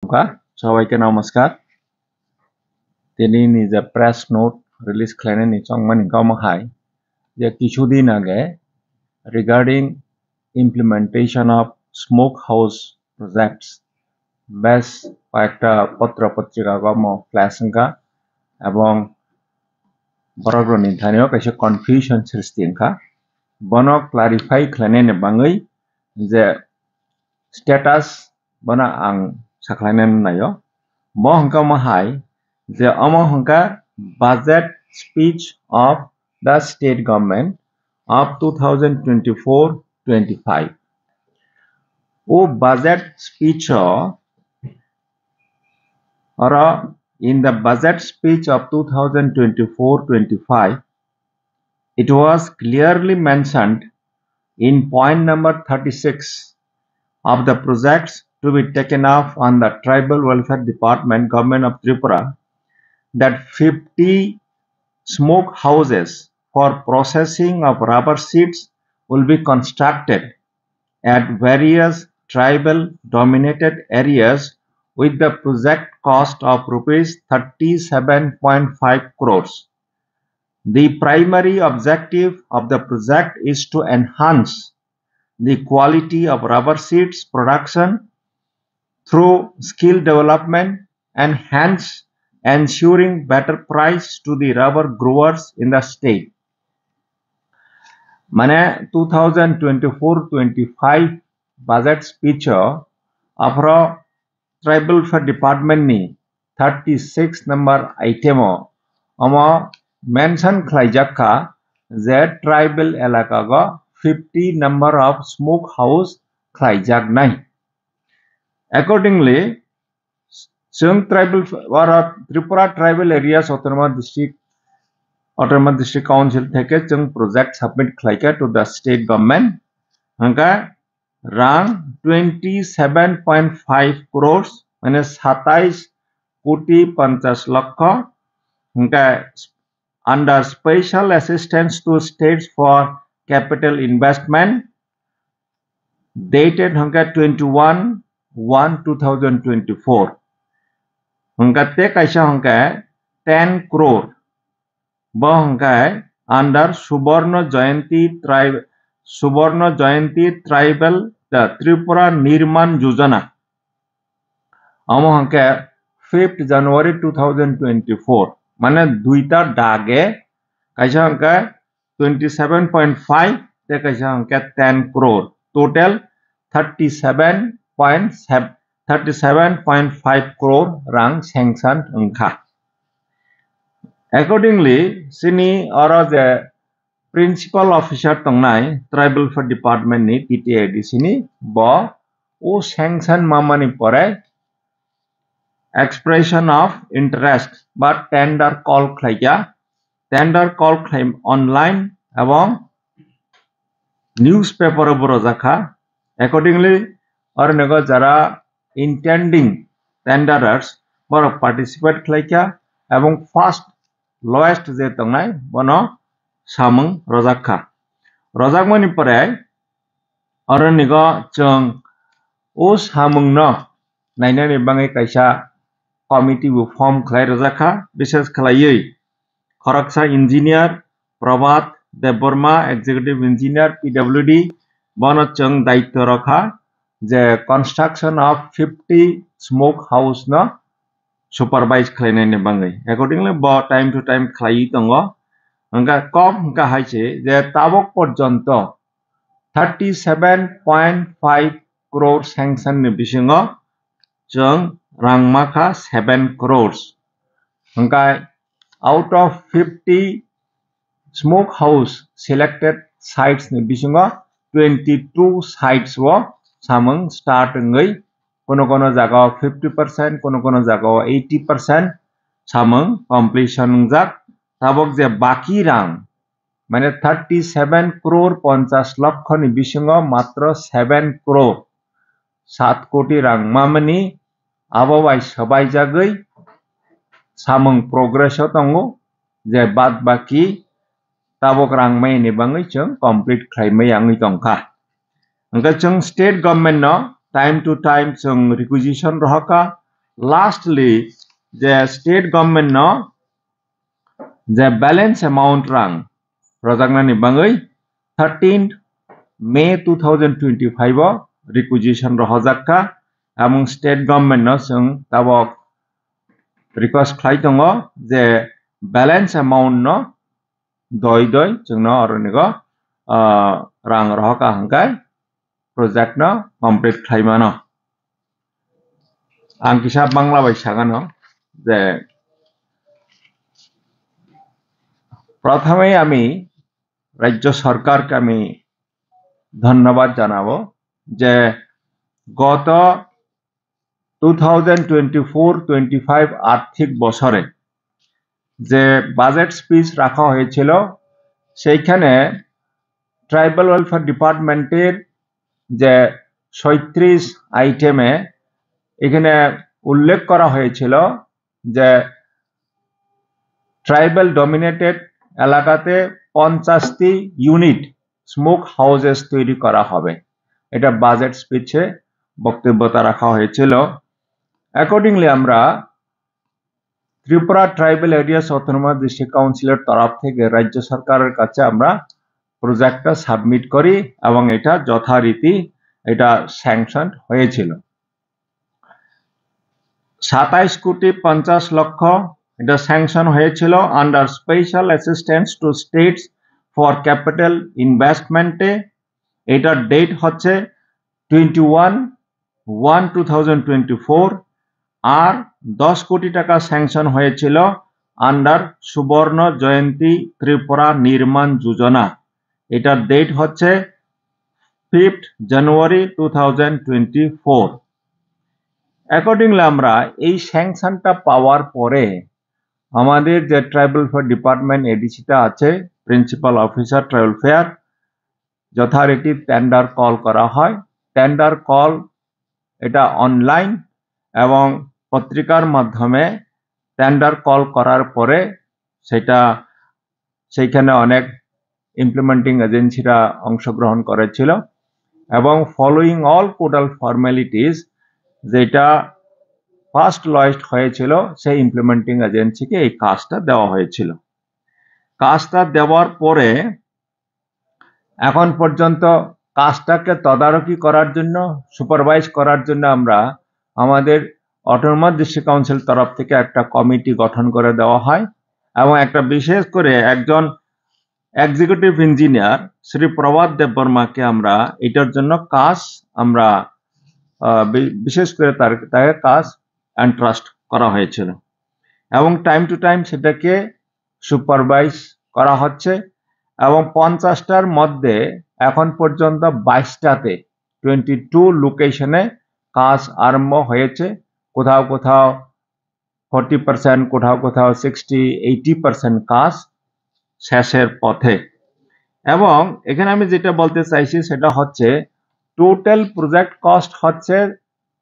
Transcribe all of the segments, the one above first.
Tuka, সবাইকে নমস্কার। তিনি নিজে প্রেস নোট রিলিজ খাইনানি চংমানি গামাহাই যে কিছুদিন আগে regarding implementation of smoke house projects বেশ কয়েকটা পত্র পত্রিকা গম ফ্ল্যাশঙ্কা এবং বড়গ্রনি ধানিও কাছে কনফিউশন সৃষ্টিঙ্কা বনো ক্লারিফাই খাইনানি বাঙৈ যে স্ট্যাটাস বনা আং সাख्लायनानै नायो bo hangka mahai je amo hangka budget speech of the state government of 2024-25 o budget speech or in the budget speech of 2024-25 it was clearly mentioned in point number 36 of the projects to be taken up on the Tribal Welfare Department, Government of Tripura, that 50 smoke houses for processing of rubber seeds will be constructed at various tribal dominated areas with the project cost of rupees 37.5 crores. The primary objective of the project is to enhance the quality of rubber seeds production through skill development and hence ensuring better price to the rubber growers in the state. Mane 2024-25 budget speech afro tribal welfare department ni 36 number item amo mention khlaijakka je tribal elaka go 50 number of smoke house khlaijak nai. Accordingly, Chung tribal or Tripura tribal areas Autonomous District Council থেকে Chung project submit khlaika to the state government. Hangka rang 27.5 crores মানে 27,50,00,000 hangka under special assistance to states for capital investment dated hangka 21/1/2024 hangka te kaisa hangka 10 crore bo hangka under Subarna Jayanti Tribal Tripura Nirman Yojana amo hangka 5th January 2024 mane duita dage kaisa hangka 27.5 te kaisa hangka 10 crore total 37.5 crore rang sanction engkha. Accordingly, sini oro je principal officer tongnai tribal welfare department ni TTID sini bo o sanction mamani pore expression of interest but tender call claim online ebong newspaper borojakha. Accordingly, or nego jara intending tenderers for participate khlaika ebong first lowest je tongnai bono samung rojakha rojakmani pore or nego chung o samung no nainani bangai kaisa committee bu form khlai rojakha bishes khlaiui Kharaksa engineer Prabhat Deborma executive engineer PWD bono chung daitto rakha je construction of 50 smoke house no supervise khlainani bangai. Accordingly bo time to time khlai tongo hangka kom hangka haise je tabok porjonto 37.5 crore sanction ni bisingo chung rangmakha 7 crores hangka out of 50 smoke house selected sites ni bisingo 22 sites wo samung start ngai kono jaga 50% kono jaga 80% samung completion jak tabok je baki rang mane 37 crore 50 lakh ni bisingo matro 7 crore 7 koti rang mamani abo bai sabai jagoi samung progress tongo je bad baki tabok rang mai ni bangai chung complete khlaimai angi tongkha. Hangka chung state government no time to time chung requisition rohaka lastly the state government no the balance amount rang rojaknani bangai 13th May 2025 o requisition rohojakka among state government no sung tabok request khlai tongo je balance amount no doi chungno oronigo rang rohoka hangkai project no complete khlaimano ang kisa bangla bai sagano je প্রথমেই আমি রাজ্য সরকারকে আমি ধন্যবাদ জানাবো যে গত 2024-25 আর্থিক বছরে যে বাজেট স্পিচ রাখা হয়েছিল সেইখানে ট্রাইবাল ওয়েলফেয়ার ডিপার্টমেন্টের যে 37 আইটেমে এখানে উল্লেখ করা হয়েছিল যে ট্রাইবাল ডমিনেটেড এলাকাতে 50টি ইউনিট স্মোক হাউসেস তৈরি করা হবে এটা বাজেট স্পিচে বক্তব্যতা রাখা হয়েছিল অ্যাকর্ডিংলি আমরা Tripura tribal areas autonomous district কাউন্সিলের তরফ থেকে রাজ্য সরকারের কাছে আমরা প্রজেক্টটা সাবমিট করি এবং এটা যথারীতি এটা স্যাংশন হয়েছিল 27 কোটি 50 লক্ষ এটা স্যাংশন হয়েছিল under special assistance to states for capital ইনভেস্টমেন্টে এটার ডেট হচ্ছে 21/1/2024 আর 10 কোটি টাকা স্যাংশন হয়েছিল আন্ডার সুবর্ণ জয়ন্তী ত্রিপুরা নির্মাণ যোজনা এটার ডেট হচ্ছে 5th January 2024 অ্যাকর্ডিংলি আমরা এই স্যাংশনটা পাওয়ার পরে আমাদের যে ট্রাইবাল ওয়েলফেয়ার ডিপার্টমেন্ট এডিসিটা আছে প্রিন্সিপাল অফিসার ট্রাইবাল ওয়েলফেয়ার যথারীতি টেন্ডার কল করা হয় টেন্ডার কল এটা অনলাইন এবং পত্রিকার মাধ্যমে টেন্ডার কল করার পরে সেটা সেইখানে অনেক ইমপ্লিমেন্টিং এজেন্সিরা অংশগ্রহণ করেছিল এবং ফলোইং অল কোডাল ফর্মালিটিস যেটা ফার্স্ট লয়েস্ট হয়েছিল সেই ইমপ্লিমেন্টিং এজেন্সিকে এই কাজটা দেওয়া হয়েছিল কাজটা দেওয়ার পরে এখন পর্যন্ত কাজটাকে তদারকি করার জন্য সুপারভাইজ করার জন্য আমরা আমাদের অটোনমাস ডিস্ট্রিক্ট কাউন্সিল তরফ থেকে একটা কমিটি গঠন করে দেওয়া হয় এবং একটা বিশেষ করে একজন এক্সিকিউটিভ ইঞ্জিনিয়ার শ্রী প্রভাত দেববর্মাকে আমরা এটার জন্য কাজ আমরা বিশেষ করে তাকে কাজ এন্ট্রাস্ট করা হয়েছিল এবং টাইম টু টাইম সেটাকে সুপারভাইজ করা হচ্ছে এবং 50টার মধ্যে এখন পর্যন্ত 22টাতে 22 লোকেশনে কাজ আরম্ভ হয়েছে কোথাও কোথাও 40% কোথাও কোথাও 60-80% কাজ শেষের পথে এবং এখানে আমি যেটা বলতে চাইছি সেটা হচ্ছে টোটাল প্রজেক্ট কস্ট হচ্ছে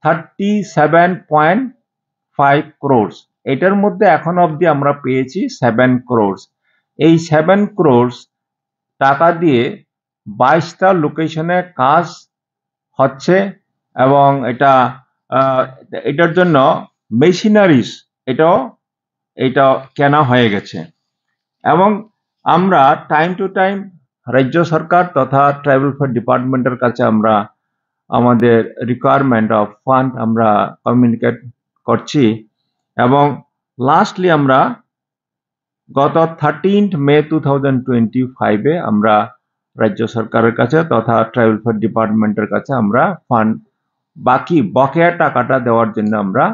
37.5 crores এটার মধ্যে এখন অবধি আমরা পেয়েছি 7 crores এই 7 crores টাকা দিয়ে 22টা লোকেশনে কাজ হচ্ছে এবং এটার জন্য মেশিনারিজ এটা কেনা হয়ে গেছে এবং আমরা টাইম টু টাইম রাজ্য সরকার তথা ট্রাইবাল ওয়েলফেয়ার ডিপার্টমেন্টের কাছে আমরা আমাদের রিকোয়ারমেন্ট অফ ফান্ড আমরা কমিউনিকেট করছি এবং লাস্টলি আমরা গত 13th May 2025 আমরা রাজ্য সরকারের কাছে তথা ট্রাইবাল ওয়েলফেয়ার ডিপার্টমেন্টের কাছে আমরা ফান্ড বাকি বকেয়া টাকাটা দেওয়ার জন্য আমরা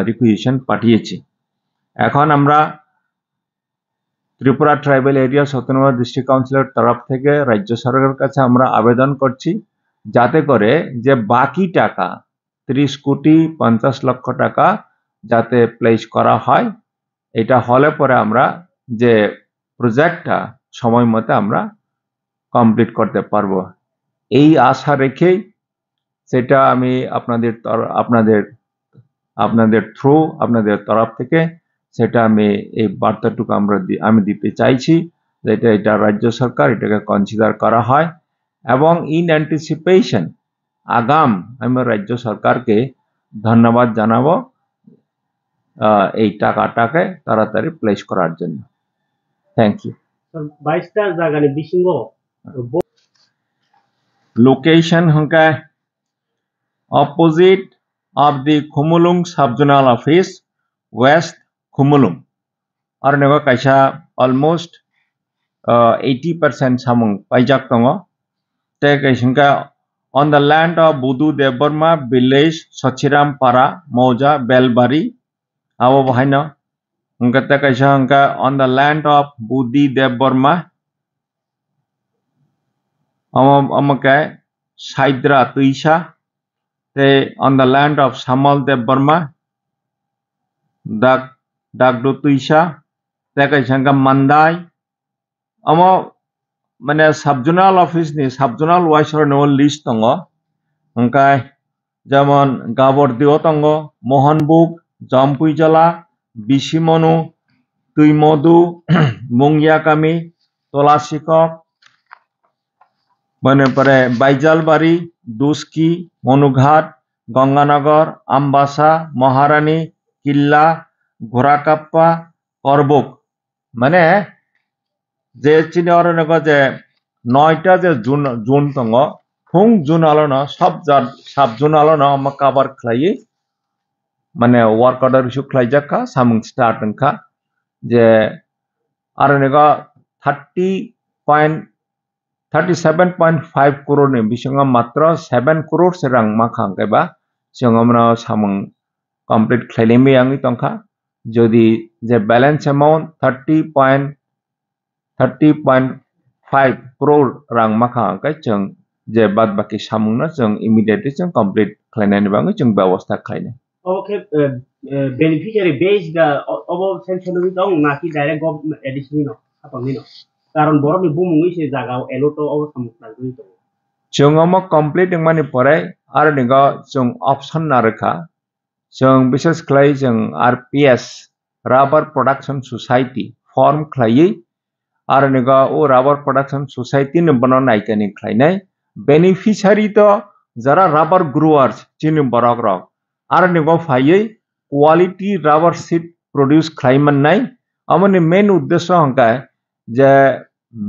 রিকুইজিশন পাঠিয়েছি এখন আমরা Tripura tribal areas autonomous district কাউন্সিলের তরফ থেকে রাজ্য সরকারের কাছে আমরা আবেদন করছি যাতে করে যে বাকি টাকা 30 কোটি 50 লক্ষ টাকা যাতে প্লেস করা হয় এটা হলে পরে আমরা যে প্রজেক্টটা সময় মতো আমরা কমপ্লিট করতে পারবো এই আশা রেখেই সেটা আমি আপনাদের থ্রু আপনাদের তরফ থেকে সেটা আমি এই বার্তাটুকু আমি দিতে চাইছি যেটা এটা রাজ্য সরকার এটাকে কনসিডার করা হয় এবং ইন অ্যান্টিসিপেশন আগাম আমি রাজ্য সরকারকে ধন্যবাদ জানাবো এই টাকাটাকে তাড়াতাড়ি প্লেস করার জন্য থ্যাংক ইউ 22টা জায়গায় বিশিঙ্গ location Hakka opposite of the Khumulung Subzonal Office, West Khumulung. Arnega kaisa almost 80% samung pajak tongo. Te kaisinka on the land of Budu Deborma village Sachiram Para Moja Belbari. Awo bahina. Hungka te kaisa hungka on the land of Budi Deborma. Amakai Saidra Tuisha. On the land of Samal Dev Burma, Dagdo Tuisha, Tekashanga Mandai, Amo Mane subzonal office ni subzonal wise or no list tongo, Unkai Jamon Gabor Diotongo, Mohanbuk, Jampuijala, Bishimonu, Tuimodu, Mungyakami, Tolasikok, Manepare Baijalbari, Duski, Monughat, Ganganagar, Ambasa, Maharani, Killa, Ghorakappa, Korbuk. মানে যে চিনি অরণ্য যে 9টা যে June তঙ্গ Phom June আলোনা সব June আলোনা আমা কাবার খাই মানে ওয়ার্ক অর্ডার ইস্যু খাই যাকা সামুং স্টার্ট নখা যে অরণ্য 37.5 crore ni bisingo matra 7 crore serang makhang keba singomna samung complete khlailemi yangi tongkha jodi je balance amount 30.5 crore rang makhang kai chung je bad baki samungna chung immediately chung complete khlainani bangi chung ব্যবস্থা khlaine okay beneficiary based obo sensory dong naki direct government addition no apang no karon borok ni bumung ise jaga eloto obo samukna gui to chung amo complete mani pore ar niga chung option na rekha chung bises khlai chung RPS Rubber Production Society form khlai ar niga o Rubber Production Society ni bana naikani khlainai beneficiary to jara rubber growers chini borok rok ar niga phai quality rubber sheet produce khlaiman nai amoni main uddesho hangka je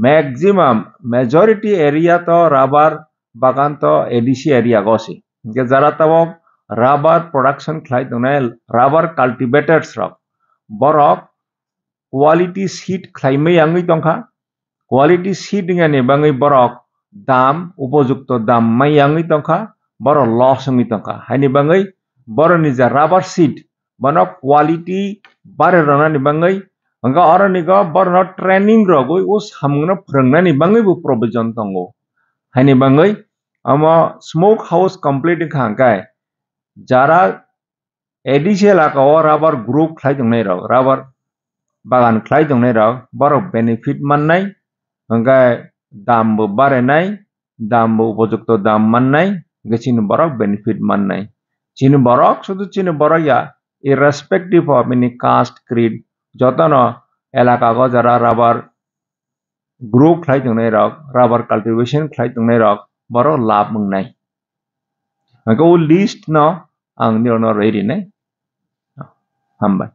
maximum majority area to rubber bagan to ADC area gosi je jara tabok rubber production khlai donai rubber cultivators rok borok quality seed khlaimai yangi tongkha quality seed ngani bangi borok dam upojukto dam mai yangi tongkha borok loss yangi tongkha haini bangi borok ni ja rubber seed bono quality bare rona ni bangi anga orani go borno training rogoi o samungna phrangnani bangi bu provision tongo haini bangi ama smoke house complete khangkai jara ADCL aka o rubber group khlai dongnai rok rubber bagan khlai dongnai rok borok benefit mannai hangkai dam bo barenai dam bo upojukto dam mannai gachini borok benefit mannai chini borok শুধু chini borok ya irrespective of any caste creed jotono elaka go jara rubber grow khlai dongnai rok rubber cultivation khlai dongnai rok borok labh mungnai hangkai o list no ang nirno ready nai hambai